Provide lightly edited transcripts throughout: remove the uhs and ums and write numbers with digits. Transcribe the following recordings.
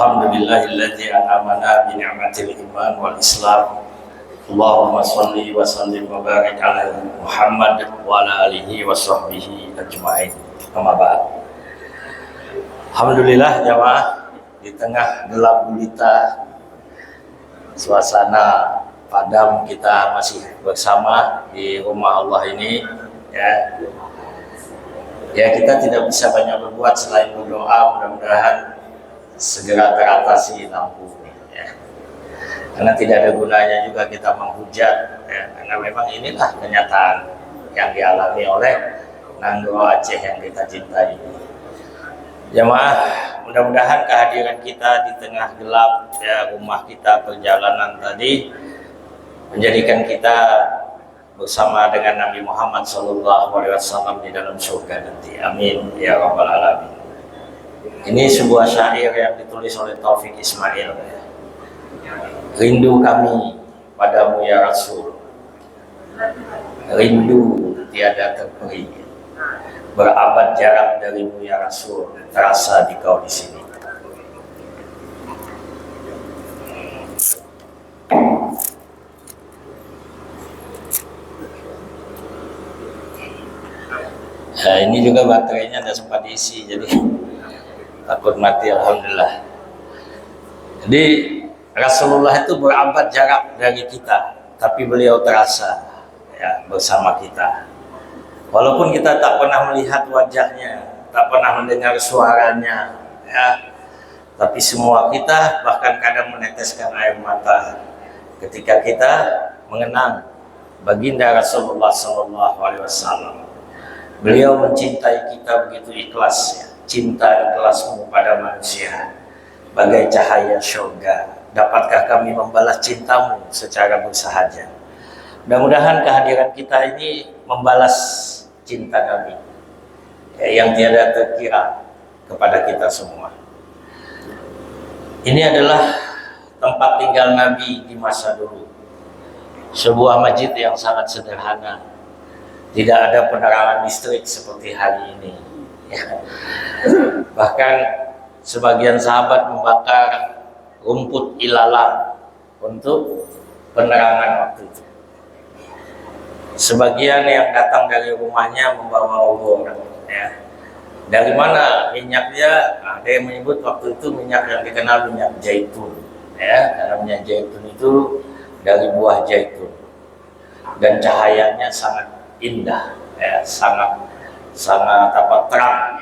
Alhamdulillahilladzi an'amana bi ni'matil iman wal islam. Allahumma shalli wa sallim wa barik ala Muhammad wa ala alihi wa sahbihi ajma'in. Amma ba'd. Alhamdulillah jamaah, di tengah gelap gulita suasana padam kita masih bersama di rumah Allah ini ya kita tidak bisa banyak berbuat selain berdoa mudah-mudahan segera teratasi lampu ya. Karena tidak ada gunanya juga kita menghujat ya, karena memang inilah kenyataan yang dialami oleh Nanggro Aceh yang kita cintai. Jemaah, mudah-mudahan kehadiran kita di tengah gelap ya rumah kita perjalanan tadi menjadikan kita bersama dengan Nabi Muhammad SAW di dalam surga nanti. Amin ya rabbal alamin. Ini sebuah syair yang ditulis oleh Taufik Ismail. Rindu kami padamu ya Rasul, rindu tiada terperi, berabad jarak darimu ya Rasul, terasa di kau di sini. Nah, ini juga baterainya tidak sempat diisi, jadi takut mati. Alhamdulillah. Jadi Rasulullah itu berabad jarak dari kita, tapi beliau terasa ya bersama kita. Walaupun kita tak pernah melihat wajahnya, tak pernah mendengar suaranya, ya, tapi semua kita bahkan kadang meneteskan air mata ketika kita mengenang baginda Rasulullah SAW. Beliau mencintai kita begitu ikhlas ya. Cinta ikhlasmu pada manusia bagai cahaya syurga. Dapatkah kami membalas cintamu secara bersahaja? Mudah-mudahan kehadiran kita ini membalas cinta Nabi ya, yang tiada terkira kepada kita semua. Ini adalah tempat tinggal Nabi di masa dulu. Sebuah masjid yang sangat sederhana. Tidak ada penerangan listrik seperti hari ini ya. Bahkan sebagian sahabat membakar rumput ilalang untuk penerangan waktu itu. Sebagian yang datang dari rumahnya membawa obor ya. Dari mana minyaknya? Ada yang menyebut waktu itu minyak yang dikenal minyak zaitun ya, karena minyak zaitun itu dari buah zaitun dan cahayanya sangat indah ya, sangat terang.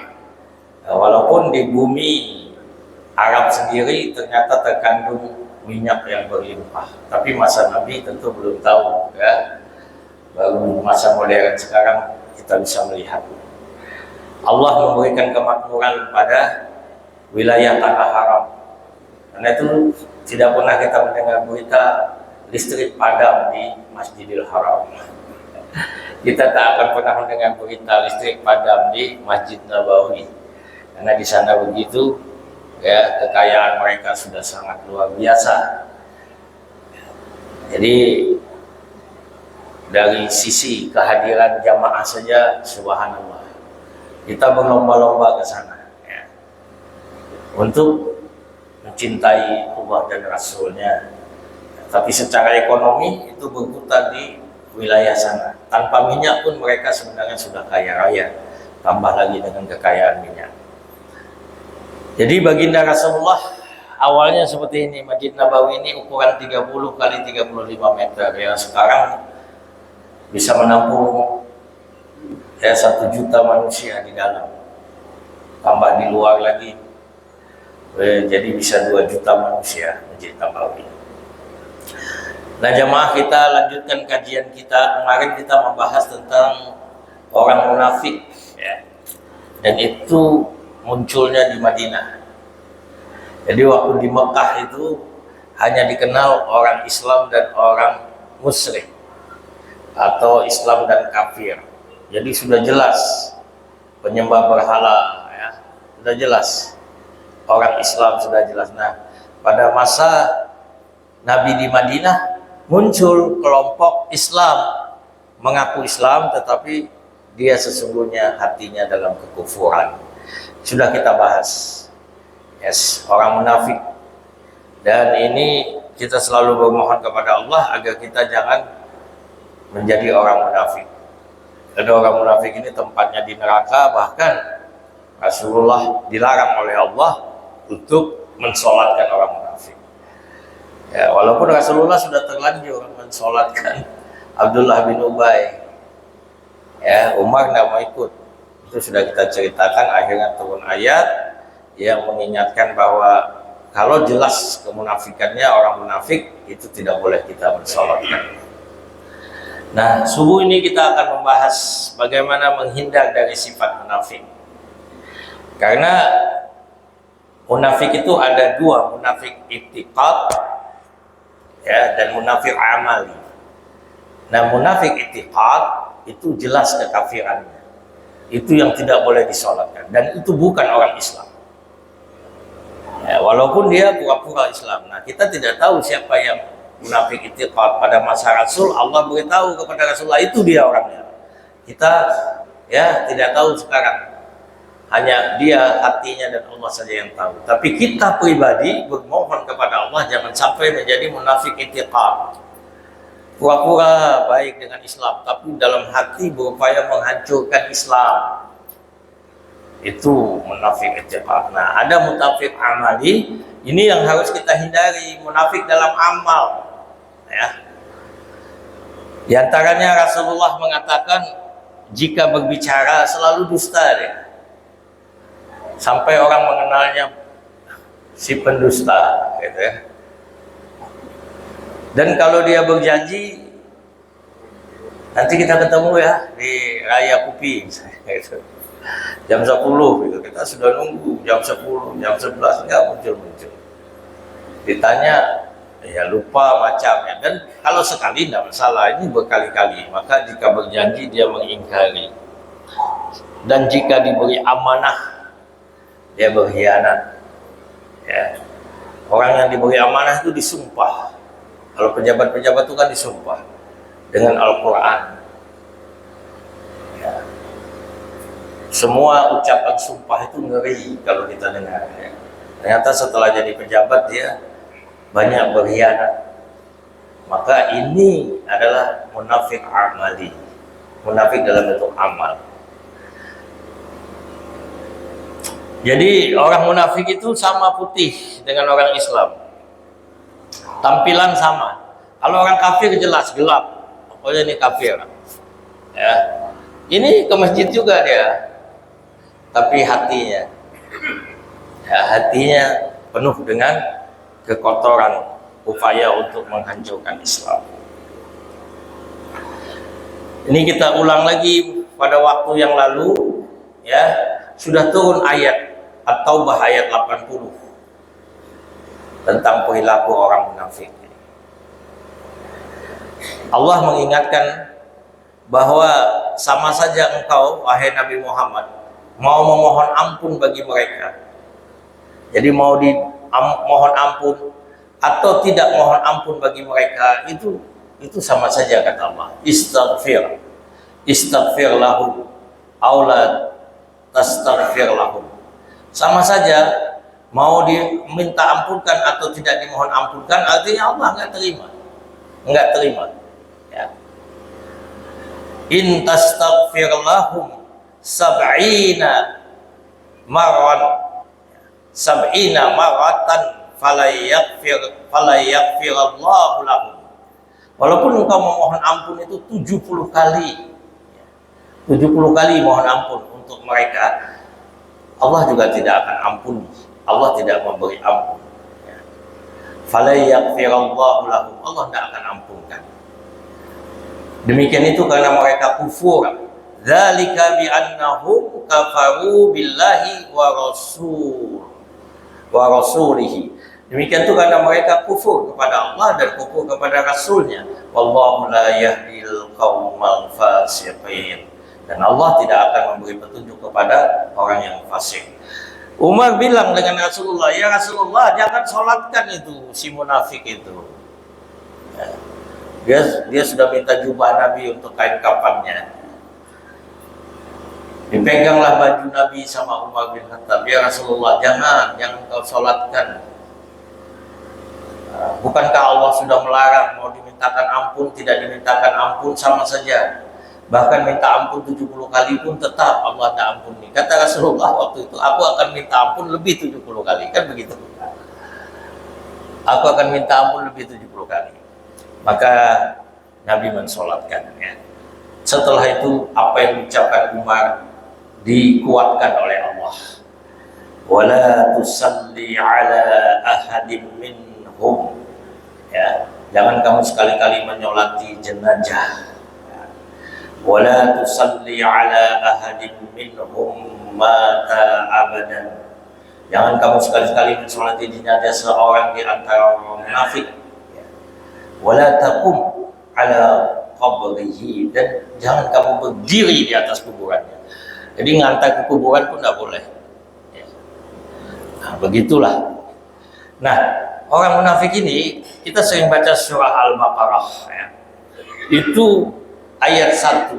Walaupun di bumi Arab sendiri ternyata terkandung minyak yang berlimpah, tapi masa Nabi tentu belum tahu ya. Baru masa modern sekarang kita bisa melihat Allah memberikan kemakmuran pada wilayah tanah haram. Karena itu tidak pernah kita mendengar berita listrik padam di Masjidil Haram. Kita tak akan pernah mendengar berita listrik padam di Masjid Nabawi, karena di sana begitu ya, kekayaan mereka sudah sangat luar biasa. Jadi dari sisi kehadiran jamaah saja subhanallah, kita berlomba-lomba ke sana ya, untuk mencintai Allah dan Rasulnya. Tapi secara ekonomi itu berputar di wilayah sana. Tanpa minyak pun mereka sebenarnya sudah kaya raya, tambah lagi dengan kekayaan minyak. Jadi baginda Rasulullah awalnya seperti ini. Masjid Nabawi ini ukuran 30 kali 35 meter ya, sekarang bisa menampung ya 1 juta manusia di dalam, tambah di luar lagi jadi bisa 2 juta manusia Masjid Nabawi. Nah jemaah, kita lanjutkan kajian kita. Kemarin kita membahas tentang orang munafik ya. Dan itu munculnya di Madinah. Jadi waktu di Mekah itu hanya dikenal orang Islam dan orang musyrik, atau Islam dan kafir. Jadi sudah jelas penyembah berhala ya, sudah jelas. Orang Islam sudah jelas. Nah pada masa Nabi di Madinah muncul kelompok Islam, mengaku Islam tetapi dia sesungguhnya hatinya dalam kekufuran. Sudah kita bahas Yes, orang munafik. Dan ini kita selalu bermohon kepada Allah agar kita jangan menjadi orang munafik. Karena orang munafik ini tempatnya di neraka, bahkan Rasulullah dilarang oleh Allah untuk mensolatkan orang munafik. Ya, walaupun Rasulullah sudah terlanjur mensolatkan Abdullah bin Ubay, ya, Umar tidak mau ikut. Itu sudah kita ceritakan. Akhirnya turun ayat yang mengingatkan bahwa kalau jelas kemunafikannya orang munafik, itu tidak boleh kita mensolatkan. Nah, subuh ini kita akan membahas bagaimana menghindar dari sifat munafik. Karena munafik itu ada dua, munafik i'tiqad, ya, dan munafik amali. Nah, munafik i'tiqad itu jelas kekafirannya. Itu yang tidak boleh disolatkan, dan itu bukan orang Islam. Ya, walaupun dia pura-pura Islam. Nah, kita tidak tahu siapa yang munafik i'tiqad. Pada masa Rasul, Allah beritahu kepada Rasulullah itu dia orangnya. Kita ya tidak tahu sekarang. Hanya dia hatinya dan Allah saja yang tahu. Tapi kita pribadi bermohon kepada Allah jangan sampai menjadi munafik i'tiqad. Pura-pura baik dengan Islam, tapi dalam hati berupaya menghancurkan Islam. Itu munafik i'tiqad. Nah, ada munafik amali. Ini yang harus kita hindari, munafik dalam amal. Ya. Di antaranya Rasulullah mengatakan jika berbicara selalu dusta dia. Sampai orang mengenalnya si pendusta, gitu ya. Dan kalau dia berjanji nanti kita ketemu ya di Raya Kupi, gitu. Jam 10 gitu. Kita sudah nunggu jam 10, jam 11 enggak muncul-muncul. Ditanya ya lupa macamnya. Dan kalau sekali tidak masalah, ini berkali-kali, maka jika berjanji dia mengingkari. Dan jika diberi amanah dia berkhianat. Ya. Orang yang diberi amanah itu disumpah. Kalau pejabat-pejabat itu kan disumpah dengan Al-Quran. Ya. Semua ucapan sumpah itu ngeri kalau kita dengar. Ya. Ternyata setelah jadi pejabat dia banyak berkhianat. Maka ini adalah munafik amali, munafik dalam bentuk amal. Jadi orang munafik itu sama putih dengan orang Islam, tampilan sama. Kalau orang kafir jelas gelap, pokoknya ini kafir. Ya, ini ke masjid juga dia, tapi hatinya, ya, hatinya penuh dengan kekotoran, upaya untuk menghancurkan Islam. Ini kita ulang lagi pada waktu yang lalu, ya, sudah turun ayat At-Taubah ayat 80 tentang perilaku orang munafik. Allah mengingatkan bahwa sama saja engkau, wahai Nabi Muhammad, mau memohon ampun bagi mereka. Jadi mau mohon ampun atau tidak mohon ampun bagi mereka, itu sama saja kata Allah. Istaghfir lahum aw la tastaghfir lahum. Sama saja mau diminta ampunkan atau tidak dimohon ampunkan, artinya Allah nggak terima. Ya. In tastaghfir lahum sab'ina maratan falayaghfir Allahu lahum. Walaupun engkau memohon ampun itu 70 kali. 70 kali mohon ampun untuk mereka, Allah juga tidak akan ampuni. Allah tidak memberi ampun. Falayaghfirallahu lahum. Allah tidak akan ampunkan. Demikian itu karena mereka kufur. Dzalika bi'annahum kafaru billahi wa rasulihi. Demikian itu karena mereka kufur kepada Allah dan kufur kepada Rasulnya. Wallahu la yahdil qaumal fasiqin. Dan Allah tidak akan memberi petunjuk kepada orang yang fasik. Umar bilang dengan Rasulullah, ya Rasulullah, jangan sholatkan itu si munafik itu. Dia sudah minta jubah Nabi untuk kain kafannya. Dipeganglah baju Nabi sama Umar bin Khattab. Ya Rasulullah, jangan kau sholatkan. Bukankah Allah sudah melarang, mau dimintakan ampun, tidak dimintakan ampun sama saja. Bahkan minta ampun 70 kali pun tetap Allah tak ampuni. Kata Rasulullah waktu itu, aku akan minta ampun lebih 70 kali. Kan begitu. Aku akan minta ampun lebih 70 kali. Maka Nabi mensolatkan. Ya. Setelah itu apa yang diucapkan Umar dikuatkan oleh Allah. Wala tusalli ala ahadin minhum. Ya, jangan kamu sekali-kali menyolati jenazah. Wala tusalli ala ahadin minhum mata abadan. Jangan kamu sekali-kali mensolati jenazah seorang di antara orang munafik. Wala taqum ala qabrihi, dan jangan kamu berdiri di atas kuburannya. Jadi ngantar ke kuburan pun tidak boleh. Nah, begitulah. Nah, orang munafik ini kita sering baca surah Al-Baqarah. Ya. Itu ayat 1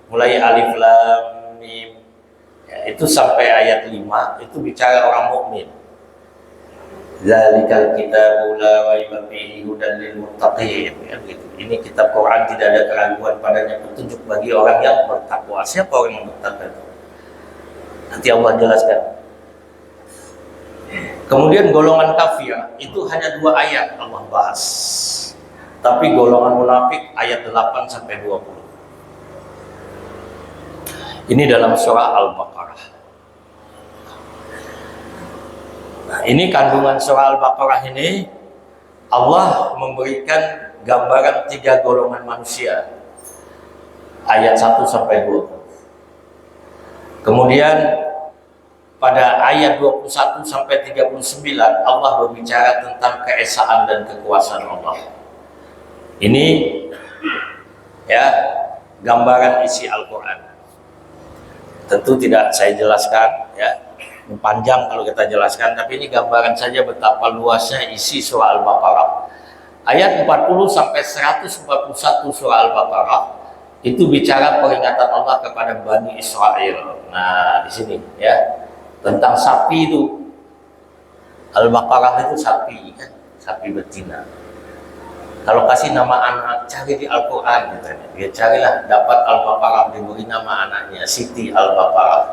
mulai alif lam mim, ya, itu sampai ayat 5 itu bicara orang mukmin. Zalikal kitabu la raiba fihi hudan lil muttaqin. Ya, gitu. Ini kitab Quran tidak ada keraguan padanya, petunjuk bagi orang yang bertakwa. Siapa orang yang bertakwa? Nanti Allah jelaskan. Kemudian golongan kafir itu hanya 2 ayat Allah bahas. Tapi golongan munafik ayat 8 sampai 20. Ini dalam surah Al-Baqarah. Nah, ini kandungan surah Al-Baqarah ini Allah memberikan gambaran 3 golongan manusia. Ayat 1 sampai 20. Kemudian pada ayat 21 sampai 39 Allah berbicara tentang keesaan dan kekuasaan Allah. Ini ya gambaran isi Al-Quran. Tentu tidak saya jelaskan, ya panjang kalau kita jelaskan, tapi ini gambaran saja betapa luasnya isi surah Al-Baqarah. Ayat 40 sampai 141 surah Al-Baqarah itu bicara peringatan Allah kepada Bani Israel. Nah, di sini ya tentang sapi itu. Al-Baqarah itu sapi, kan? Sapi betina. Kalau kasih nama anak, cari di Al-Quran katanya. Ya carilah, dapat Al-Baqarah, diberi nama anaknya Siti Al-Baqarah.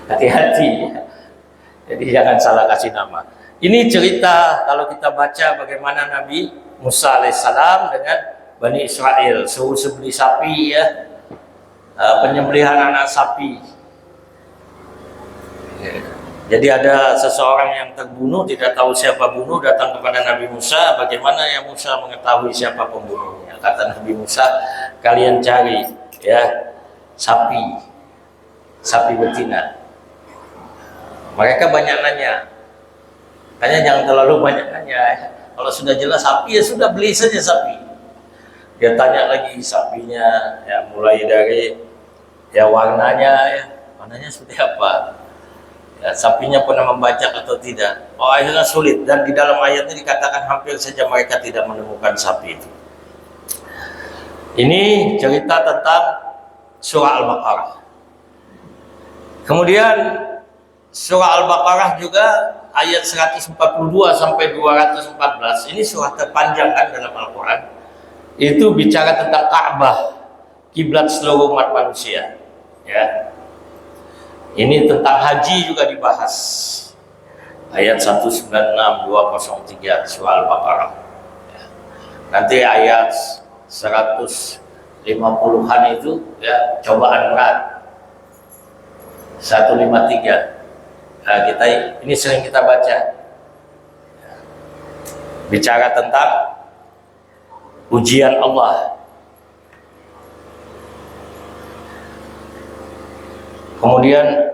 Hati-hati ya. Jadi jangan salah kasih nama. Ini cerita kalau kita baca bagaimana Nabi Musa alaihissalam dengan Bani Israel suruh sembelih sapi, ya, penyembelihan anak sapi. Jadi ada seseorang yang terbunuh, tidak tahu siapa bunuh, datang kepada Nabi Musa. Bagaimana ya Musa mengetahui siapa pembunuhnya? Kata Nabi Musa, kalian cari ya sapi betina. Mereka banyak nanya, hanya jangan terlalu banyak nanya. Kalau sudah jelas sapi ya sudah, beli saja sapi. Dia tanya lagi sapinya, ya mulai dari ya warnanya seperti apa. Ya, sapinya pernah membajak atau tidak. Oh, akhirnya sulit, dan di dalam ayatnya dikatakan hampir saja mereka tidak menemukan sapi itu. Ini cerita tentang surah Al-Baqarah. Kemudian surah Al-Baqarah juga ayat 142 sampai 214. Ini surah terpanjang kan dalam Al-Quran. Itu bicara tentang Ka'bah, kiblat seluruh umat manusia. Ya. Ini tentang haji juga dibahas. Ayat 196, 203 surah Al-Baqarah. Ya. Nanti ayat 150-an itu ya cobaan berat. 153. Nah, ini sering kita baca. Ya. Bicara tentang ujian Allah. Kemudian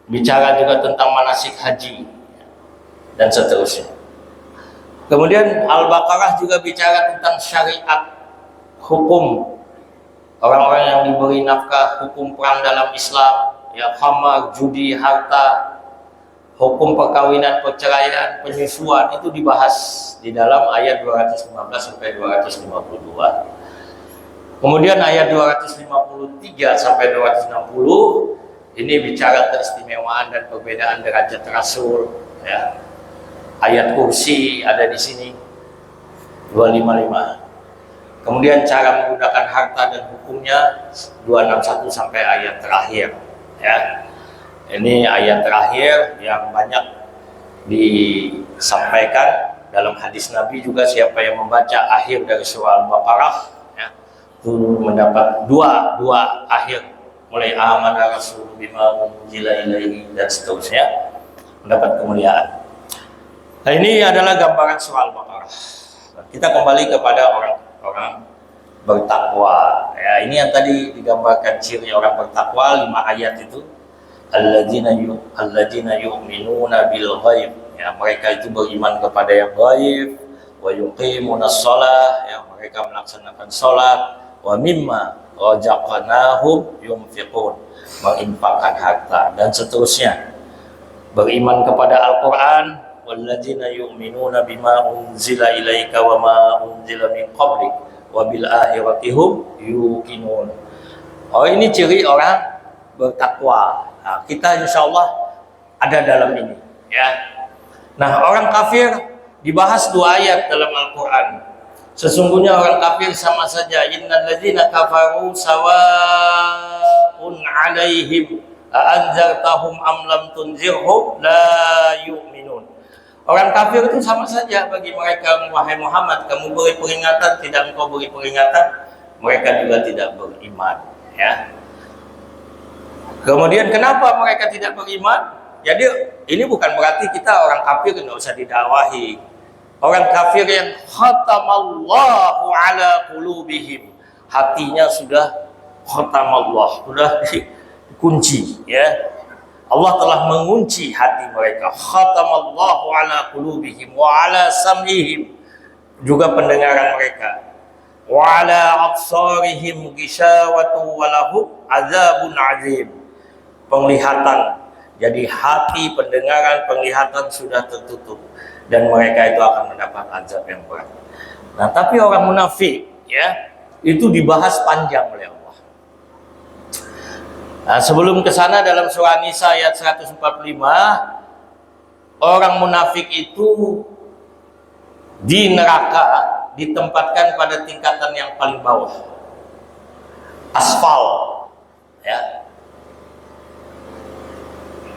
bicara juga tentang manasik haji dan seterusnya. Kemudian Al-Baqarah juga bicara tentang syariat, hukum orang-orang yang diberi nafkah, hukum perang dalam Islam, ya khamar, judi, harta, hukum perkawinan, perceraian, penyusuan, itu dibahas di dalam ayat 215 sampai 252. Kemudian ayat 253 sampai 260 ini bicara keistimewaan dan perbedaan derajat Rasul, ya. Ayat kursi ada di sini 255. Kemudian cara menggunakan harta dan hukumnya 261 sampai ayat terakhir, ya. Ini ayat terakhir yang banyak disampaikan dalam hadis Nabi juga, siapa yang membaca akhir dari surah Al-Baqarah, ya, itu mendapat dua akhir, mulai amana rasul bima unzila ilaihi dan seterusnya, mendapat kemuliaan. Nah, ini adalah gambaran surah Al-Baqarah. Kita kembali kepada orang bertakwa. Ya, ini yang tadi digambarkan ciri orang bertakwa 5 ayat itu. Alladzina yu'minuna bil ghaib. Ya, mereka itu beriman kepada yang ghaib, wa yuqimunas shalah, ya, mereka melaksanakan salat, wa mimma rajaqnahum yunfiqun, menginfakkan harta dan seterusnya. Beriman kepada Al-Qur'an, walladzina yu'minuna bima unzila ilaika wa ma unzila min qablik wa bil akhirati hum yuqinun. Oh, ini ciri orang bertakwa. Nah, kita insyaallah ada dalam ini, ya. Nah, orang kafir dibahas 2 ayat dalam Al-Qur'an. Sesungguhnya orang kafir sama saja, innal ladzina kafaru sawa'un 'alaihim a'anzartahum am lam tunzirhum la yu'minun. Orang kafir itu sama saja bagi mereka, wahai Muhammad, kamu beri peringatan, tidak engkau beri peringatan, mereka juga tidak beriman, ya. Kemudian kenapa mereka tidak beriman? Jadi ini bukan berarti kita orang kafir nggak usah didakwahi. Orang kafir yang khatamallahu ala qulubihim, hatinya sudah khatamallah, sudah dikunci, ya. Allah telah mengunci hati mereka. Khatamallahu ala qulubihim wa ala sam'ihim, juga pendengaran mereka. Wa ala absarihim ghishawatu wa lahum azabun azim. Penglihatan, jadi hati, pendengaran, penglihatan sudah tertutup dan mereka itu akan mendapat azab yang berat. Nah, tapi orang munafik, ya, itu dibahas panjang oleh Allah. Nah, sebelum ke sana dalam surah Nisa ayat 145, orang munafik itu di neraka ditempatkan pada tingkatan yang paling bawah, asfal, ya.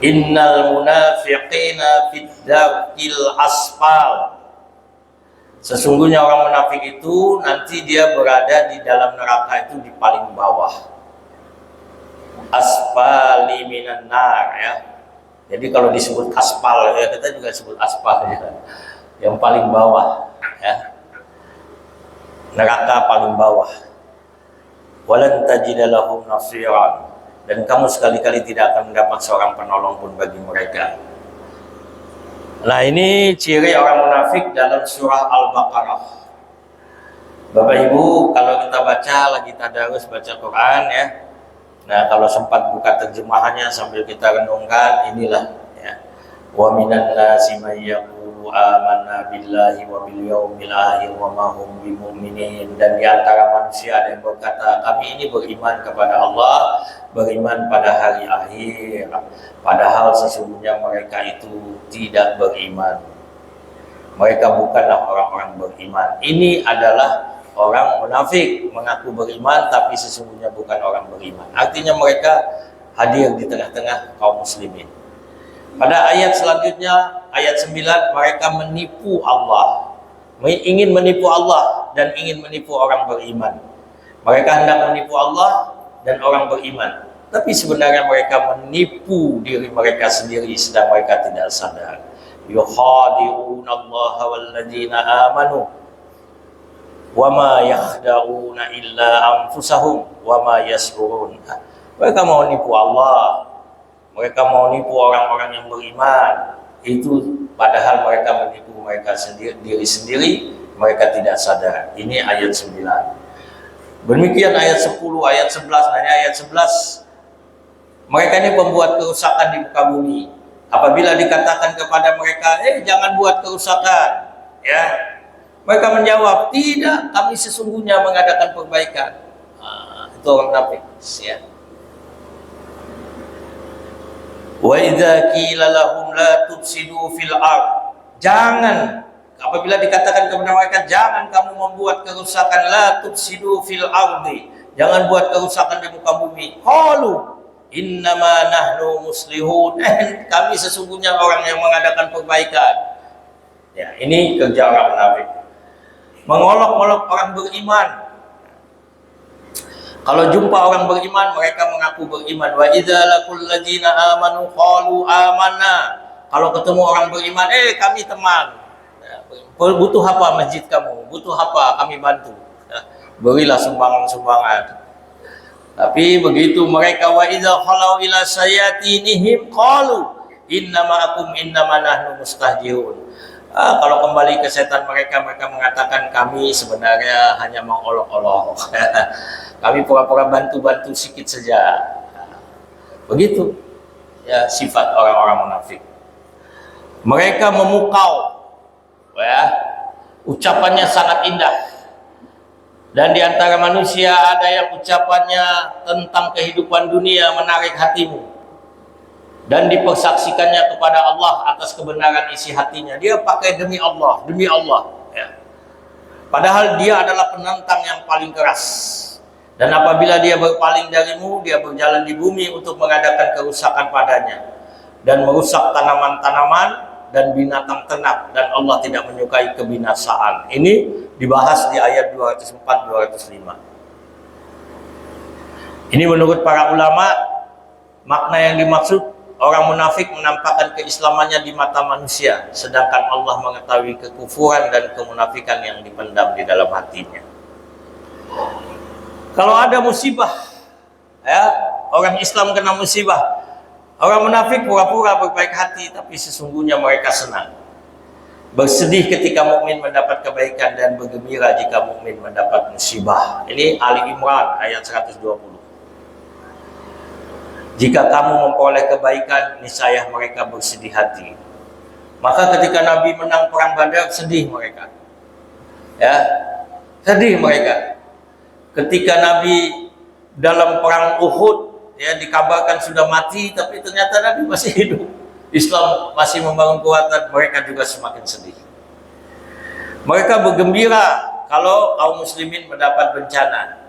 Innal munafiqina fid darkil asfal. Sesungguhnya orang munafik itu nanti dia berada di dalam neraka itu di paling bawah. Asfali minan nar, ya. Jadi kalau disebut aspal, ya, kita juga sebut aspal, ya. Yang paling bawah, ya. Neraka paling bawah. Walan tajida lahum nasiran. Dan kamu sekali-kali tidak akan mendapat seorang penolong pun bagi mereka. Nah, ini ciri orang munafik dalam surah Al-Baqarah. Bapak Ibu, kalau kita baca lagi tadarus baca Quran, ya. Nah, kalau sempat buka terjemahannya sambil kita renungkan, inilah, ya. Wa minan nasi may yaqulu amanna billahi wa bil yaumil akhir wa ma hum bimu'minin. Dan di antara manusia ada yang berkata, kami ini beriman kepada Allah, beriman pada hari akhir, padahal sesungguhnya mereka itu tidak beriman. Mereka bukanlah orang-orang beriman. Ini adalah orang munafik, mengaku beriman tapi sesungguhnya bukan orang beriman. Artinya mereka hadir di tengah-tengah kaum muslimin. Pada ayat selanjutnya, ayat 9, mereka menipu Allah, ingin menipu Allah dan ingin menipu orang beriman. Mereka hendak menipu Allah dan orang beriman, tapi sebenarnya mereka menipu diri mereka sendiri sedang mereka tidak sadar. Yukhadi'una Allah walladzina amanu wa ma yakhda'una illa anfusahum wa ma yash'urun. Mereka mau nipu Allah, mereka mau nipu orang-orang yang beriman, itu padahal mereka menipu mereka sendiri, diri sendiri, mereka tidak sadar. Ini ayat 9. Demikian ayat 10, ayat 11, ayat 11. Mereka ini pembuat kerusakan di muka bumi. Apabila dikatakan kepada mereka, jangan buat kerusakan, ya. Mereka menjawab, tidak, kami sesungguhnya mengadakan perbaikan. Itu orang munafik. Ya. Wa idza qila lahum la tufsidu fil ard. Jangan, apabila dikatakan kepada mereka jangan kamu membuat kerusakan, la tufsidu fil ardi. Jangan buat kerusakan di muka bumi. Qalu innama nahnu muslihun. Kami sesungguhnya orang yang mengadakan perbaikan. Ya, ini kerja orang munafik. Mengolok-olok orang beriman. Kalau jumpa orang beriman, mereka mengaku beriman. Wa idza laqul ladzina amanu qalu amanna. Kalau ketemu orang beriman, kami teman. Ya, butuh apa masjid kamu? Butuh apa? Kami bantu. Ya, berilah sumbangan-sumbangan. Tapi begitu mereka wa idza khalau ila sayatinihim qalu innama nahnu mustahjiun. Kalau kembali ke setan mereka mengatakan kami sebenarnya hanya mengolok-olok. Kami pura-pura bantu-bantu sedikit saja. Begitu ya sifat orang-orang munafik. Mereka memukau, ya, ucapannya sangat indah. Dan di antara manusia ada yang ucapannya tentang kehidupan dunia menarik hatimu. Dan dipersaksikannya kepada Allah atas kebenaran isi hatinya. Dia pakai demi Allah, demi Allah. Ya. Padahal dia adalah penentang yang paling keras. Dan apabila dia berpaling darimu, dia berjalan di bumi untuk mengadakan kerusakan padanya. Dan merusak tanaman-tanaman dan binatang ternak. Dan Allah tidak menyukai kebinasaan. Ini dibahas di ayat 204-205. Ini menurut para ulama, makna yang dimaksud, orang munafik menampakkan keislamannya di mata manusia, sedangkan Allah mengetahui kekufuran dan kemunafikan yang dipendam di dalam hatinya. Kalau ada musibah, ya, orang Islam kena musibah, orang munafik pura-pura berbaik hati, tapi sesungguhnya mereka senang. Bersedih ketika mukmin mendapat kebaikan dan bergembira jika mukmin mendapat musibah. Ini Ali Imran ayat 120. Jika kamu memperoleh kebaikan, niscaya mereka bersedih hati. Maka ketika Nabi menang perang Badar, sedih mereka. Ya, sedih mereka. Ketika Nabi dalam perang Uhud, ya, dikabarkan sudah mati, tapi ternyata Nabi masih hidup. Islam masih membangun kekuatan, mereka juga semakin sedih. Mereka bergembira kalau kaum muslimin mendapat bencana.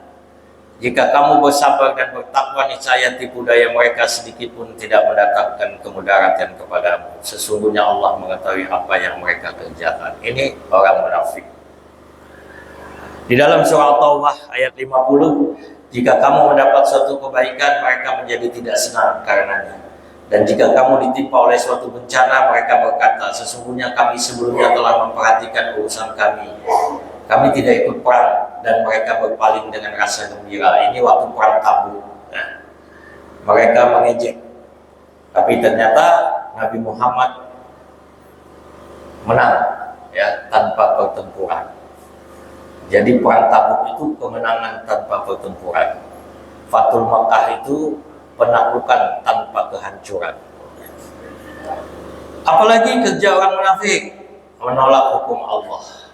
Jika kamu bersabar dan bertakwa, niscaya tipu daya mereka sedikit pun tidak mendatangkan kemudaratan kepadamu. Sesungguhnya Allah mengetahui apa yang mereka kerjakan. Ini orang munafik. Di dalam surah Taubah ayat 50, jika kamu mendapat suatu kebaikan, mereka menjadi tidak senang karenanya. Dan jika kamu ditimpa oleh suatu bencana, mereka berkata, sesungguhnya kami sebelumnya telah memperhatikan urusan kami. Kami tidak ikut perang, dan mereka berpaling dengan rasa gembira. Ini waktu perang Tabuk. Nah, mereka mengejek. Tapi ternyata Nabi Muhammad menang, ya, tanpa pertempuran. Jadi perang Tabuk itu kemenangan tanpa pertempuran. Fathul Makkah itu penaklukan tanpa kehancuran. Apalagi kerja orang munafik, menolak hukum Allah.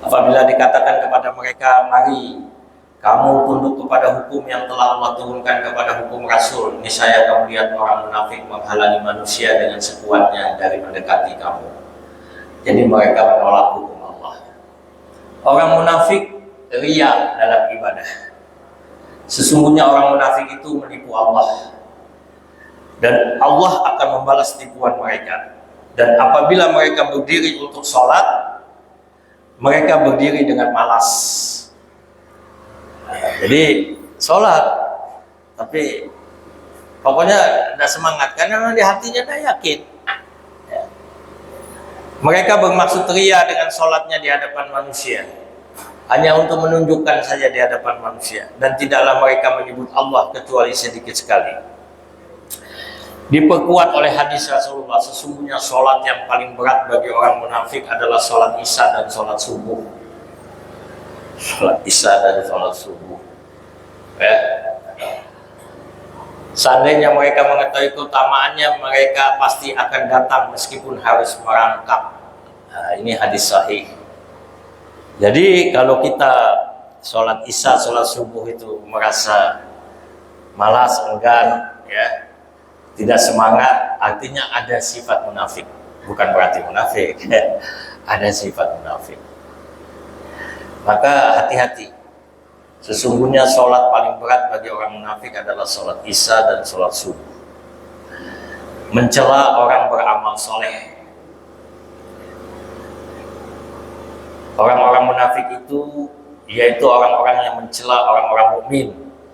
Apabila dikatakan kepada mereka, mari kamu tunduk kepada hukum yang telah Allah turunkan kepada hukum Rasul, niscaya kamu lihat orang munafik menghalangi manusia dengan sekuatnya dari mendekati kamu. Jadi mereka menolak hukum Allah. Orang munafik riya dalam ibadah. Sesungguhnya orang munafik itu menipu Allah, dan Allah akan membalas tipuan mereka. Dan apabila mereka berdiri untuk sholat, mereka berdiri dengan malas. Jadi sholat, tapi pokoknya tidak semangat karena di hatinya tidak yakin. Mereka bermaksud ria dengan sholatnya di hadapan manusia, hanya untuk menunjukkan saja di hadapan manusia, dan tidaklah mereka menyebut Allah kecuali sedikit sekali. Diperkuat oleh hadis Rasulullah, sesungguhnya sholat yang paling berat bagi orang munafik adalah sholat isya dan sholat subuh. Sholat isya dan sholat subuh. Ya. Seandainya mereka mengetahui keutamaannya, mereka pasti akan datang meskipun harus merangkak. Nah, ini hadis sahih. Jadi kalau kita sholat isya, sholat subuh itu merasa malas, enggan, ya, tidak semangat, artinya ada sifat munafik. Bukan berarti munafik, ada sifat munafik. Maka hati-hati. Sesungguhnya sholat paling berat bagi orang munafik adalah sholat isya dan sholat subuh. Mencela orang beramal soleh. Orang-orang munafik itu yaitu orang-orang yang mencela orang-orang mukmin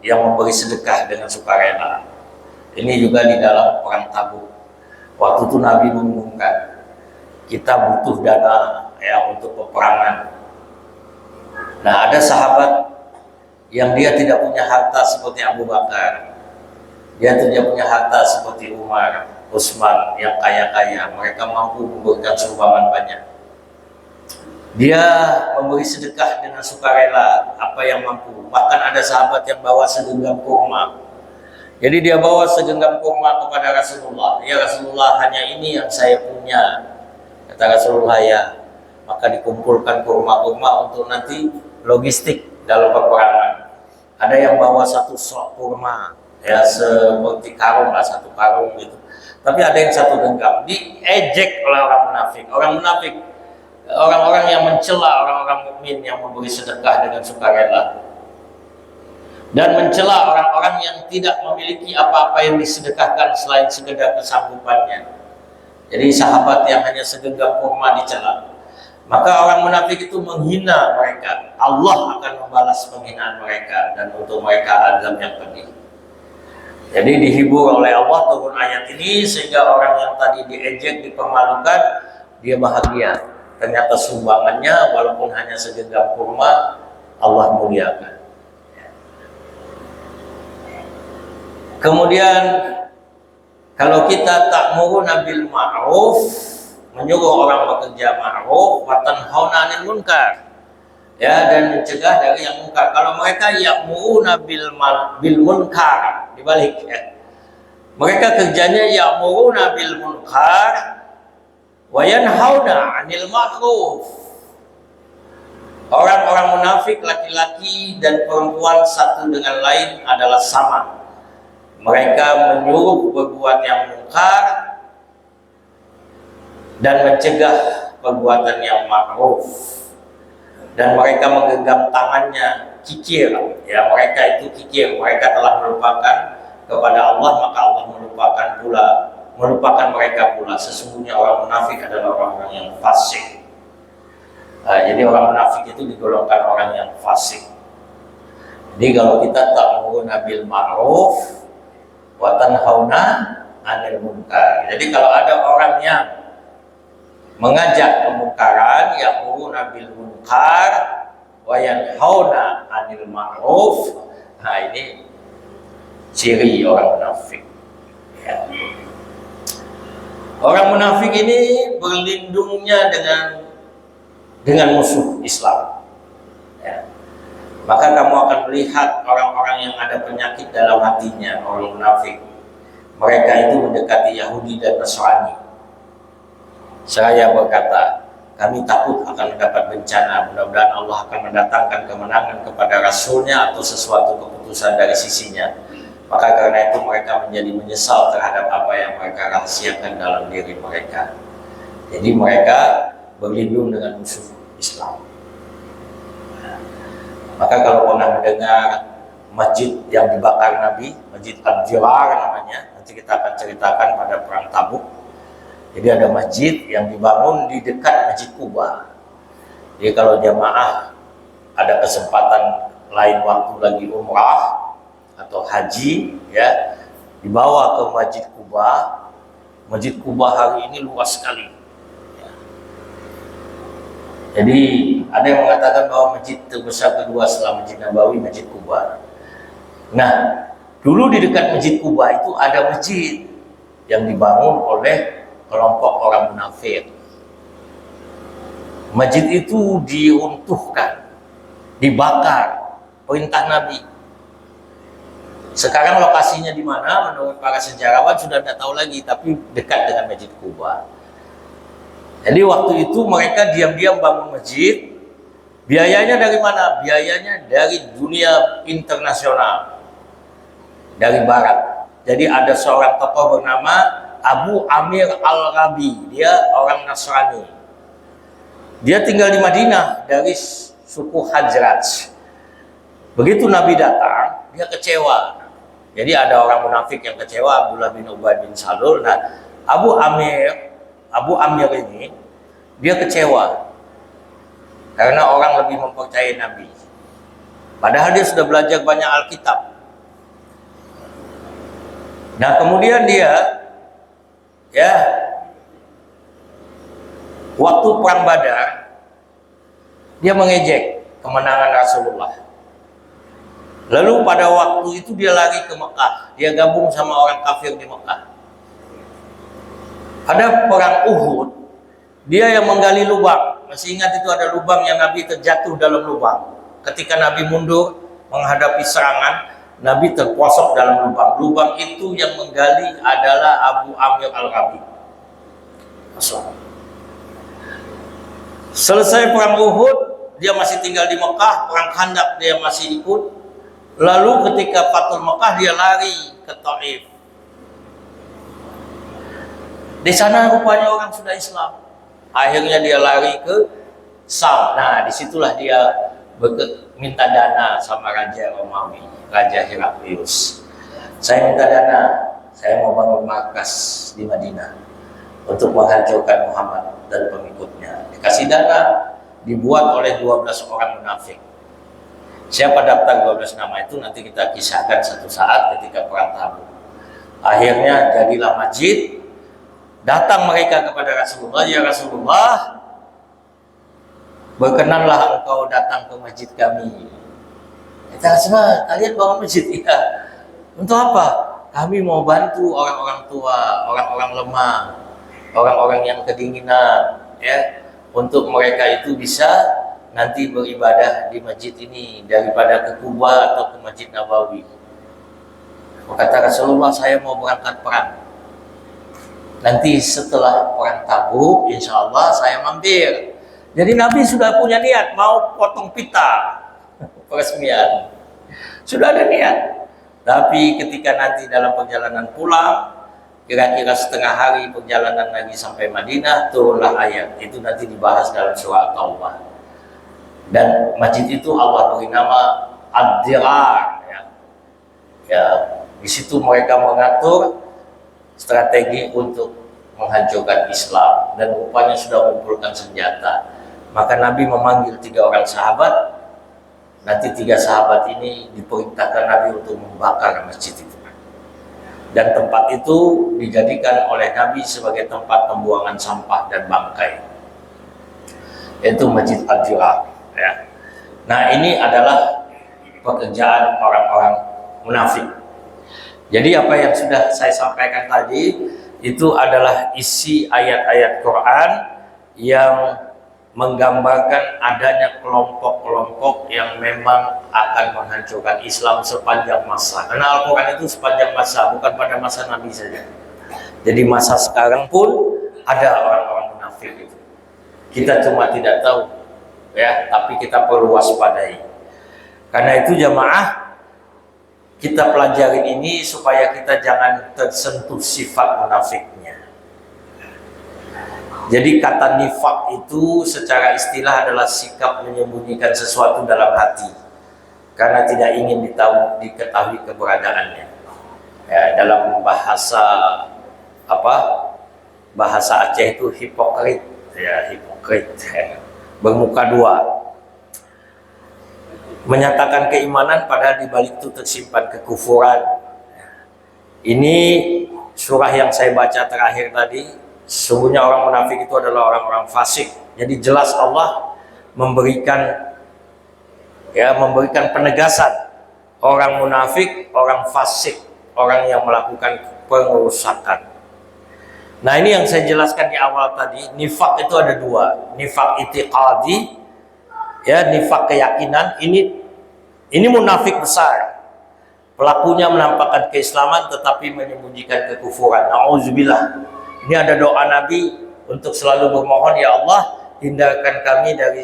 yang memberi sedekah dengan sukarela. Ini juga di dalam perang Tabuk. Waktu itu Nabi mengumumkan kita butuh dana ya untuk peperangan. Nah, ada sahabat yang dia tidak punya harta seperti Abu Bakar, dia tidak punya harta seperti Umar, Utsman yang kaya-kaya, mereka mampu memberikan sumbangan banyak. Dia memberi sedekah dengan sukarela apa yang mampu. Bahkan ada sahabat yang bawa segenggam kurma. Jadi dia bawa segenggam kurma kepada Rasulullah. Ya Rasulullah, hanya ini yang saya punya. Kata Rasulullah, ya. Maka dikumpulkan kurma-kurma untuk nanti logistik dalam peperangan. Ada yang bawa satu sok kurma, ya seperti karung lah, satu karung gitu. Tapi ada yang satu genggam. Diejek oleh orang munafik. Orang munafik, orang-orang yang mencela orang-orang mukmin yang memberi sedekah dengan sukarela, dan mencela orang-orang yang tidak memiliki apa-apa yang disedekahkan selain sekedar kesanggupannya. Jadi sahabat yang hanya segenggam kurma dicela. Maka orang munafik itu menghina mereka. Allah akan membalas penghinaan mereka dan untuk mereka azab yang pedih. Jadi dihibur oleh Allah turun ayat ini sehingga orang yang tadi diejek, dipermalukan, dia bahagia. Ternyata sumbangannya walaupun hanya segenggam kurma, Allah muliakan. Kemudian kalau kita ta'muruna bil ma'ruf, menyuruh orang bekerja ma'ruf, wa tanhauna 'anil munkar, ya, dan mencegah dari yang munkar. Kalau mereka ya'muruna bil munkar, dibalik ya. Mereka kerjanya ya'muruna bil munkar wa yanhauna 'anil ma'ruf. Orang-orang munafik laki-laki dan perempuan satu dengan lain adalah sama. Mereka menyuruh berbuat yang munkar dan mencegah perbuatan yang ma'ruf. Dan mereka menggenggam tangannya kikir, ya, mereka itu kikir, mereka telah melupakan kepada Allah, maka Allah melupakan mereka pula. Sesungguhnya orang munafik adalah orang-orang yang fasik. Jadi orang munafik itu digolongkan orang yang fasik. Jadi kalau kita ta'muruna bil ma'ruf wa tanhauna 'anil munkar. Jadi kalau ada orang yang mengajak kemungkaran, ya'muruna bil munkar wa yanhauna 'anil ma'ruf, nah ini ciri orang munafik. Ya. Orang munafik ini berlindungnya dengan musuh Islam. Ya. Maka kamu akan melihat orang-orang yang ada penyakit dalam hatinya, orang munafik. Mereka itu mendekati Yahudi dan Nasrani. Saya berkata, kami takut akan mendapat bencana. Mudah-mudahan Allah akan mendatangkan kemenangan kepada Rasulnya atau sesuatu keputusan dari sisinya. Maka karena itu mereka menjadi menyesal terhadap apa yang mereka rahasiakan dalam diri mereka. Jadi mereka berlindung dengan musuh Islam. Maka kalau pernah mendengar masjid yang dibakar Nabi, Masjid Al-Jirar namanya, nanti kita akan ceritakan pada perang Tabuk. Jadi ada masjid yang dibangun di dekat Masjid Kuba. Jadi kalau jamaah ada kesempatan lain waktu lagi umrah atau haji, ya, dibawa ke Masjid Kuba. Masjid Kuba hari ini luas sekali. Jadi ada yang mengatakan bahwa masjid terbesar kedua setelah Masjid Nabawi, Masjid Kuba. Nah, dulu di dekat Masjid Kuba itu ada masjid yang dibangun oleh kelompok orang munafik. Masjid itu diruntuhkan, dibakar, perintah Nabi. Sekarang lokasinya di mana? Menurut para sejarawan sudah tidak tahu lagi, tapi dekat dengan Masjid Kuba. Jadi waktu itu mereka diam-diam bangun masjid Biayanya dari mana? Biayanya dari dunia internasional, dari barat. Jadi ada seorang tokoh bernama Abu Amir Al-Rabi, dia orang Nasrani. Dia tinggal di Madinah dari suku Hajraj. Begitu Nabi datang, dia kecewa. Jadi ada orang munafik yang kecewa, Abdullah bin Ubay bin Salul. Nah, Abu Amir ini dia kecewa karena orang lebih mempercayai Nabi. Padahal dia sudah belajar banyak Alkitab. Nah, kemudian dia waktu perang Badar dia mengejek kemenangan Rasulullah. Lalu pada waktu itu dia lari ke Mekah, dia gabung sama orang kafir di Mekah. Pada perang Uhud, dia yang menggali lubang. Masih ingat itu ada lubang yang Nabi terjatuh dalam lubang. Ketika Nabi mundur menghadapi serangan, Nabi terposok dalam lubang. Lubang itu yang menggali adalah Abu Amir Al-Rabi. Selesai perang Uhud, dia masih tinggal di Mekah. Perang Khandaq dia masih ikut. Lalu ketika Fathul Mekah dia lari ke Taif. Di sana rupanya orang sudah Islam. Akhirnya dia lari ke Sam. Nah, disitulah dia minta dana sama Raja Romawi, Raja Heraklius. Saya minta dana, saya mau bangun markas di Madinah untuk menghancurkan Muhammad dan pengikutnya. Dikasih dana, dibuat oleh 12 orang munafik. Siapa daftar 12 nama itu nanti kita kisahkan satu saat ketika perang Tabuk. Akhirnya jadilah masjid. Datang mereka kepada Rasulullah, ya Rasulullah, berkenanlah engkau datang ke masjid kami. Kata Rasulullah, kalian bangun masjid? Iya. Untuk apa? Kami mau bantu orang-orang tua, orang-orang lemah, orang-orang yang kedinginan, ya, untuk mereka itu bisa nanti beribadah di masjid ini daripada ke Kuba atau ke Masjid Nabawi. Kata Rasulullah, saya mau berangkat perang. Nanti setelah perang Tabuk, insya Allah saya mampir. Jadi Nabi sudah punya niat mau potong pita peresmian. Sudah ada niat. Tapi ketika nanti dalam perjalanan pulang, kira-kira setengah hari perjalanan lagi sampai Madinah, turunlah ayat. Itu nanti dibahas dalam surah Taubah. Dan masjid itu Allah beri nama Ad-Dirar. Ya, di situ mereka mengatur strategi untuk menghancurkan Islam dan rupanya sudah mengumpulkan senjata. Maka Nabi memanggil 3 orang sahabat. Nanti 3 sahabat ini diperintahkan Nabi untuk membakar masjid itu. Dan tempat itu dijadikan oleh Nabi sebagai tempat pembuangan sampah dan bangkai. Itu Masjid Ad-Dirar. Ya. Nah, ini adalah pekerjaan orang-orang munafik. Jadi apa yang sudah saya sampaikan tadi itu adalah isi ayat-ayat Quran yang menggambarkan adanya kelompok-kelompok yang memang akan menghancurkan Islam sepanjang masa. Karena Al-Quran itu sepanjang masa, bukan pada masa Nabi saja. Jadi masa sekarang pun ada orang-orang munafik itu. Kita cuma tidak tahu, ya, tapi kita perlu waspadai. Karena itu jamaah, kita pelajarin ini supaya kita jangan tersentuh sifat munafiknya. Jadi kata nifak itu secara istilah adalah sikap menyembunyikan sesuatu dalam hati karena tidak ingin diketahui keberadaannya. Ya, dalam bahasa bahasa Aceh itu hipokrit, ya, hipokrit, ya, bermuka dua. Menyatakan keimanan padahal di balik itu tersimpan kekufuran. Ini surah yang saya baca terakhir tadi. Sesungguhnya orang munafik itu adalah orang-orang fasik. Jadi jelas Allah memberikan penegasan. Orang munafik, orang fasik, orang yang melakukan pengerusakan. Nah, ini yang saya jelaskan di awal tadi. Nifak itu ada 2. Nifak itiqadi, ya, nifak keyakinan. Ini munafik besar. Pelakunya menampakkan keislaman tetapi menyembunyikan kekufuran. Nauzubillah. Ini ada doa Nabi untuk selalu bermohon, ya Allah, hindarkan kami dari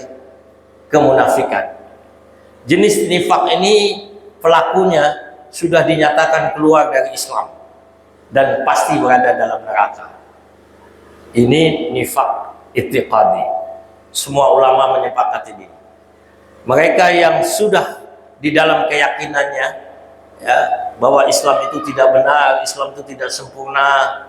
kemunafikan. Jenis nifak ini pelakunya sudah dinyatakan keluar dari Islam dan pasti berada dalam neraka. Ini nifak i'tiqadi. Semua ulama menyepakati ini. Mereka yang sudah di dalam keyakinannya, ya, bahwa Islam itu tidak benar, Islam itu tidak sempurna,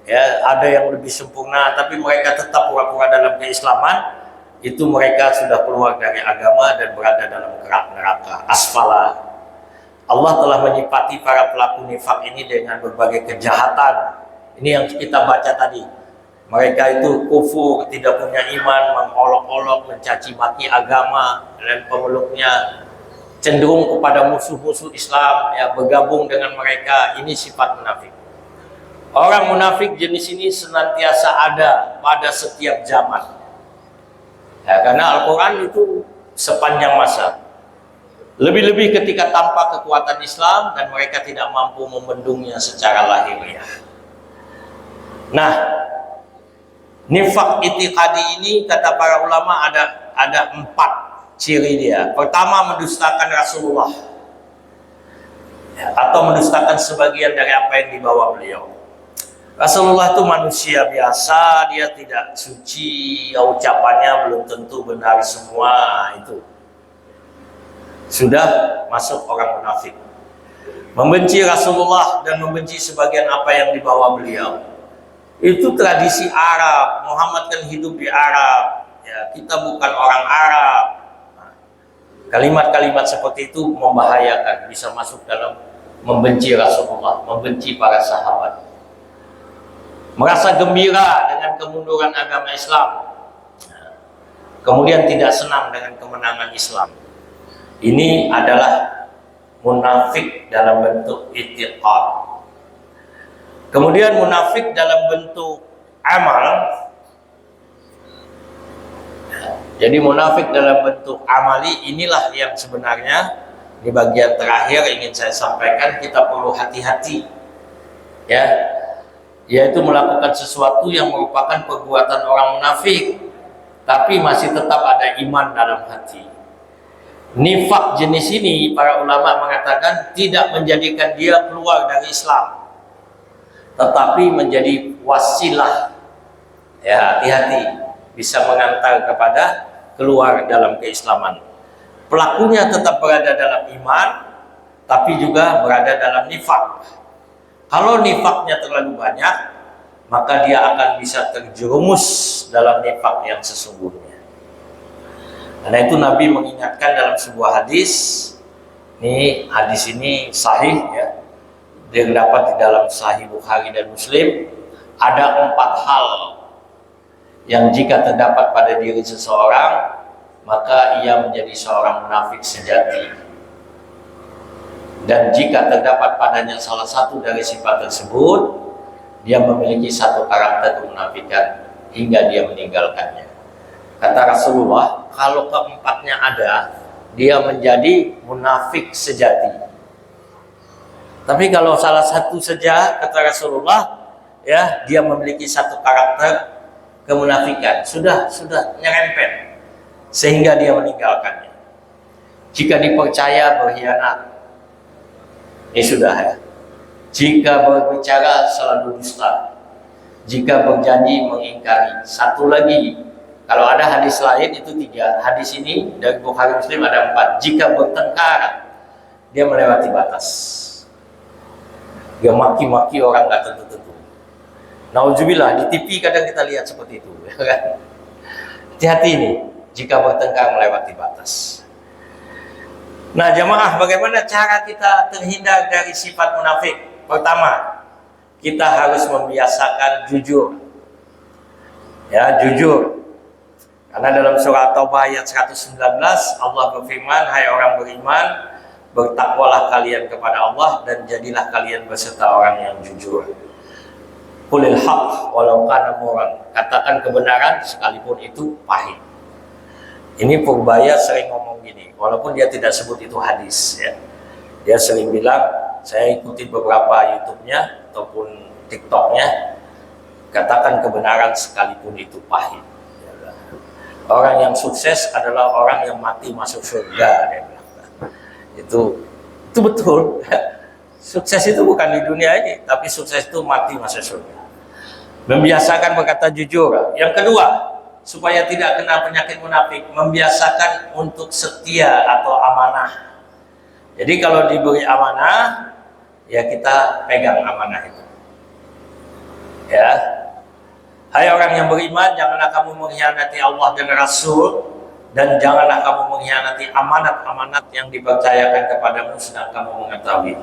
ya, ada yang lebih sempurna, tapi mereka tetap pura-pura dalam keislaman, itu mereka sudah keluar dari agama dan berada dalam neraka asfala. Allah telah menyifati para pelaku nifak ini dengan berbagai kejahatan. Ini yang kita baca tadi. Mereka itu kufur, tidak punya iman, mengolok-olok, mencaci maki agama, dan pemeluknya cenderung kepada musuh-musuh Islam, ya, bergabung dengan mereka. Ini sifat munafik. Orang munafik jenis ini senantiasa ada pada setiap zaman. Ya, karena Al-Quran itu sepanjang masa. Lebih-lebih ketika tanpa kekuatan Islam dan mereka tidak mampu membendungnya secara lahiriah. Nah, nifak i'tiqadi ini kata para ulama ada 4 ciri dia. Pertama, mendustakan Rasulullah, ya, atau mendustakan sebagian dari apa yang dibawa beliau. Rasulullah itu manusia biasa, dia tidak suci, ucapannya belum tentu benar semua, itu sudah masuk orang munafik. Membenci Rasulullah dan membenci sebagian apa yang dibawa beliau. Itu tradisi Arab. Muhammad kan hidup di Arab, ya, kita bukan orang Arab. Kalimat-kalimat seperti itu membahayakan, bisa masuk dalam membenci Rasulullah, membenci para sahabat. Merasa gembira dengan kemunduran agama Islam, kemudian tidak senang dengan kemenangan Islam. Ini adalah munafik dalam bentuk i'tiqad. Kemudian munafik dalam bentuk amal. Jadi munafik dalam bentuk amali, inilah yang sebenarnya di bagian terakhir ingin saya sampaikan, kita perlu hati-hati, ya, yaitu melakukan sesuatu yang merupakan perbuatan orang munafik tapi masih tetap ada iman dalam hati. Nifak jenis ini para ulama mengatakan tidak menjadikan dia keluar dari Islam, tetapi menjadi wasilah, ya, hati-hati, bisa mengantar kepada keluar dalam keislaman. Pelakunya tetap berada dalam iman tapi juga berada dalam nifak. Kalau nifaknya terlalu banyak, maka dia akan bisa terjerumus dalam nifak yang sesungguhnya. Karena itu Nabi mengingatkan dalam sebuah hadis, hadis ini sahih, ya, dia dapat di dalam Sahih Bukhari dan Muslim. Ada 4 hal yang jika terdapat pada diri seseorang, maka ia menjadi seorang munafik sejati. Dan jika terdapat padanya salah satu dari sifat tersebut, dia memiliki satu karakter kemunafikan hingga dia meninggalkannya. Kata Rasulullah, kalau keempatnya ada, dia menjadi munafik sejati. Tapi kalau salah satu saja, kata Rasulullah, ya, dia memiliki satu karakter kemunafikan, sudah nyerempet sehingga dia meninggalkannya. Jika dipercaya berkhianat, ini sudah, ya. Jika berbicara selalu dusta, jika berjanji mengingkari. Satu lagi, kalau ada hadis lain itu 3, hadis ini dari Bukhari Muslim ada 4. Jika bertengkar, dia melewati batas, dia maki-maki orang nggak tentu-tentu. Nauzubillah, di TV kadang kita lihat seperti itu, ya kan? Hati-hati ini, jika bertengkar melewati batas. Nah, jamaah, bagaimana cara kita terhindar dari sifat munafik? Pertama, kita harus membiasakan jujur. Ya, jujur. Karena dalam surah Taubah ayat 119 Allah berfirman, hai orang beriman, bertakwalah kalian kepada Allah dan jadilah kalian beserta orang yang jujur. Qulil haqq walau kana murran. Katakan kebenaran sekalipun itu pahit. Ini Purbaya sering ngomong gini, walaupun dia tidak sebut itu hadis, ya. Dia sering bilang, saya ikuti beberapa YouTube-nya ataupun TikTok-nya, katakan kebenaran sekalipun itu pahit. Orang yang sukses adalah orang yang mati masuk surga, dia bilang. Itu betul. Sukses itu bukan di dunia ini, tapi sukses itu mati masuk surga. Membiasakan berkata jujur. Yang kedua, supaya tidak kena penyakit munafik, membiasakan untuk setia atau amanah. Jadi kalau diberi amanah, ya kita pegang amanah itu. Ya. Hai orang yang beriman, janganlah kamu mengkhianati Allah dan Rasul, dan janganlah kamu mengkhianati amanat-amanat yang dipercayakan kepadamu sedang kamu mengetahui.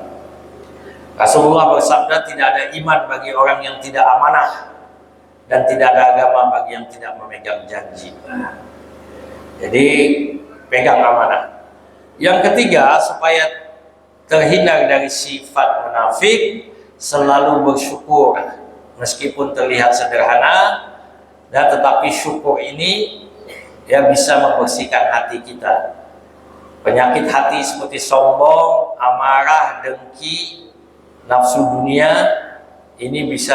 Rasulullah bersabda, tidak ada iman bagi orang yang tidak amanah, dan tidak ada agama bagi yang tidak memegang janji. Jadi pegang amanah. Yang ketiga, supaya terhindar dari sifat munafik, selalu bersyukur. Meskipun terlihat sederhana, dan tetapi syukur ini ya bisa membersihkan hati kita. Penyakit hati seperti sombong, amarah, dengki, nafsu dunia, ini bisa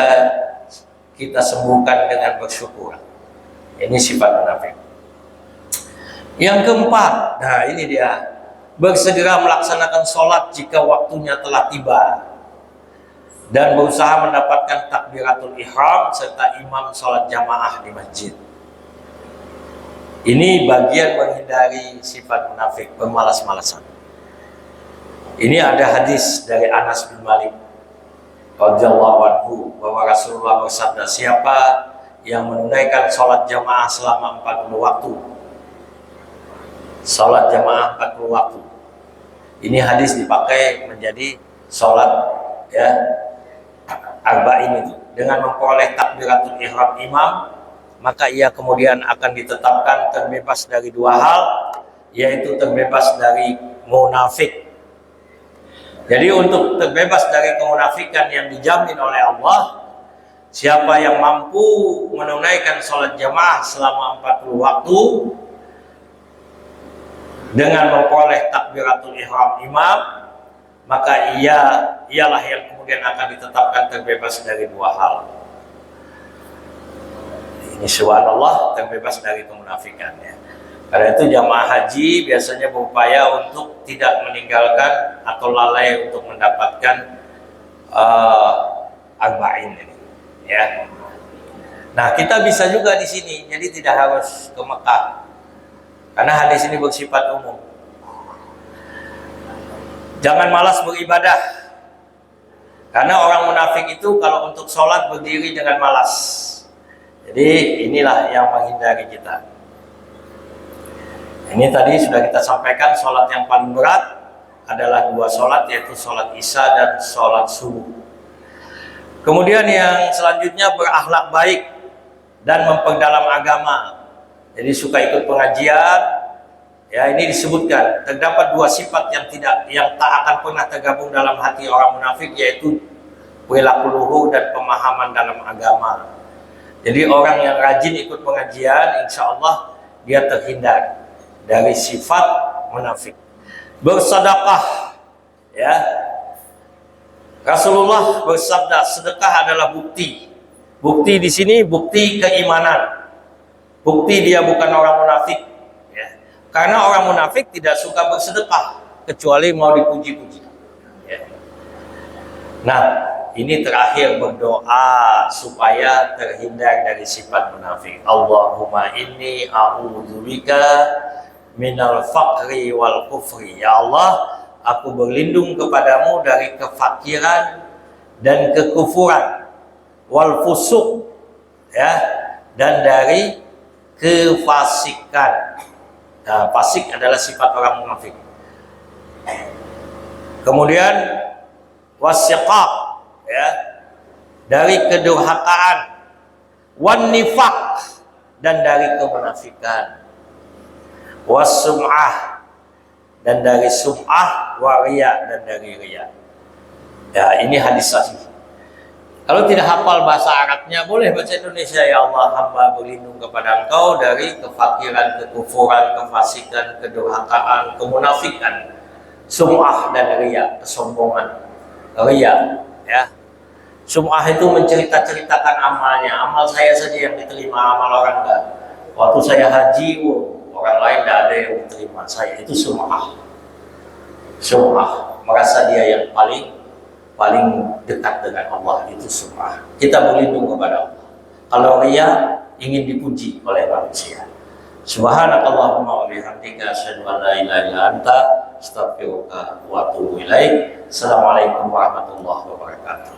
kita sembuhkan dengan bersyukur. Ini sifat munafik. Yang keempat, nah ini dia, bersegera melaksanakan sholat jika waktunya telah tiba, dan berusaha mendapatkan takbiratul ihram serta imam sholat jamaah di masjid. Ini bagian menghindari sifat munafik, bermalas-malasan. Ini ada hadis dari Anas bin Malik radhiyallahu anhu bahwa Rasulullah bersabda, siapa yang menunaikan sholat jamaah selama 40 waktu, sholat jamaah 40 waktu. Ini hadis dipakai menjadi sholat ya arba'in itu. Dengan memperoleh takbiratul ihram imam, maka ia kemudian akan ditetapkan terbebas dari dua hal, yaitu terbebas dari munafik. Jadi untuk terbebas dari kemunafikan yang dijamin oleh Allah, siapa yang mampu menunaikan sholat jamaah selama 40 waktu dengan memperoleh takbiratul ihram imam, maka ialah yang kemudian akan ditetapkan terbebas dari dua hal. Ini subhanallah, terbebas dari kemunafikan ya. Karena itu jamaah haji biasanya berupaya untuk tidak meninggalkan atau lalai untuk mendapatkan arba'in ini ya. Nah, kita bisa juga di sini, jadi tidak harus ke Mekah. Karena hadis ini bersifat umum. Jangan malas beribadah. Karena orang munafik itu kalau untuk sholat berdiri dengan malas. Jadi inilah yang menghindari kita. Ini tadi sudah kita sampaikan, sholat yang paling berat adalah dua sholat, yaitu sholat isya dan sholat subuh. Kemudian yang selanjutnya berakhlak baik dan memperdalam agama. Jadi suka ikut pengajian. Ya, ini disebutkan terdapat dua sifat yang tak akan pernah tergabung dalam hati orang munafik, yaitu perilaku luhur dan pemahaman dalam agama. Jadi orang yang rajin ikut pengajian, insya Allah dia terhindar dari sifat munafik. Bersedekah, ya. Rasulullah bersabda, sedekah adalah bukti. Bukti di sini bukti keimanan. Bukti dia bukan orang munafik. Karena orang munafik tidak suka bersedekah kecuali mau dipuji-puji. Ya. Nah, ini terakhir berdoa supaya terhindar dari sifat munafik. Allahumma inni a'udzubika minal faqri wal kufri. Ya Allah, aku berlindung kepadamu dari kefakiran dan kekufuran, wal fusuq, ya, dan dari kefasikan. Nah, fasik adalah sifat orang munafik. Kemudian wasiqaq, ya, dari kedurhakaan, wan nifaq, dan dari kemunafikan, wasum'ah, dan dari sum'ah, waria, dan dari riya. Ya, ini hadis sahih. Kalau tidak hafal bahasa Arabnya, boleh baca Indonesia. Ya Allah, hamba berlindung kepada Engkau dari kefakiran, kekufuran, kefasikan, kedurhakaan, kemunafikan, sum'ah, dan riya, kesombongan. Riya, ya. Sum'ah itu menceritakan amalnya. Amal saya saja yang diterima, amal orang enggak. Waktu saya haji, orang lain tidak ada yang diterima saya. Itu sum'ah. Sum'ah. Merasa dia yang paling dekat dengan Allah. Itu sum'ah. Kita berlindung kepada Allah. Kalau riya, ingin dipuji oleh manusia. Subhanakallahumma wa bihamdika asyhadu an la ilaha illa anta astaghfiruka wa atubu ilaik. Assalamualaikum warahmatullahi wabarakatuh.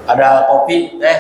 Ada kopi, teh?